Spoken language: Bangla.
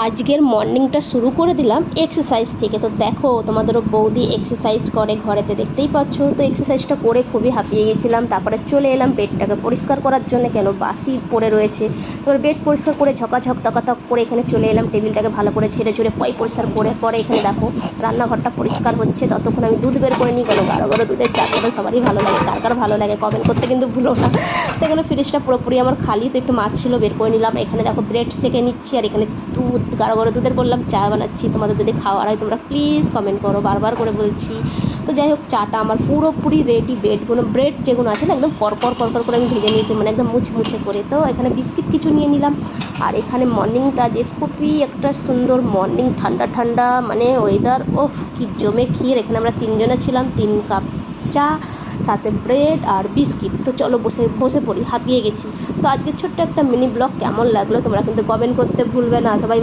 আজকের মর্নিংটা শুরু করে দিলাম এক্সারসাইজ থেকে। তো দেখো তোমাদেরও বৌদি এক্সারসাইজ করে ঘরেতে, দেখতেই পাচ্ছ। তো এক্সারসাইজটা করে খুবই হাঁপিয়ে গেছিলাম। তারপরে চলে এলাম বেডটাকে পরিষ্কার করার জন্য, কেন বাসি পড়ে রয়েছে। এবার বেড পরিষ্কার করে ঝকাঝক তকাতক করে এখানে চলে এলাম, টেবিলটাকে ভালো করে ঝেড়ে ঝুড়ে পরিষ্কার করে পরে এখানে দেখো রান্নাঘরটা পরিষ্কার হচ্ছে। ততক্ষণ আমি দুধ বের করে নিই, কেন গাঢ় গাঢ় দুধের চা খেতে সবারই ভালো লাগে। কার কার ভালো লাগে কমেন্ট করতে কিন্তু ভুলো না। তো এখানে ফ্রিজটা পুরোপুরি আমার খালি, তো একটু মাছ ছিল বের করে নিলাম। এখানে দেখো ব্রেড সেঁকে নিচ্ছি, আর এখানে দুধ গাঢ় গাঢ় দুধের করলাম চা বানাচ্ছি। তোমাদের যদি খাওয়ার হয় তোমরা প্লিজ কমেন্ট করো, বারবার করে বলছি। তো যাই হোক, চাটা আমার পুরোপুরি রেডি। ব্রেড যেগুলো আছে না একদম করকর করে আমি ভেজে নিয়েছি, মানে একদম মুছে করে। তো এখানে বিস্কিট কিছু নিয়ে নিলাম। আর এখানে মর্নিংটা যে খুবই একটা সুন্দর মর্নিং, ঠান্ডা ঠান্ডা মানে ওয়েদার, ওফ কি জমে ক্ষীর। এখানে আমরা 3 জনে ছিলাম, 3 কাপ চা, সাথে ব্রেড আর বিস্কিট। তো চলো বসে পড়ি, হাঁপিয়ে গেছি। তো আজকে ছোট্ট একটা মিনি ব্লগ কেমন লাগলো তোমরা কিন্তু কমেন্ট করতে ভুলবে না। সবাই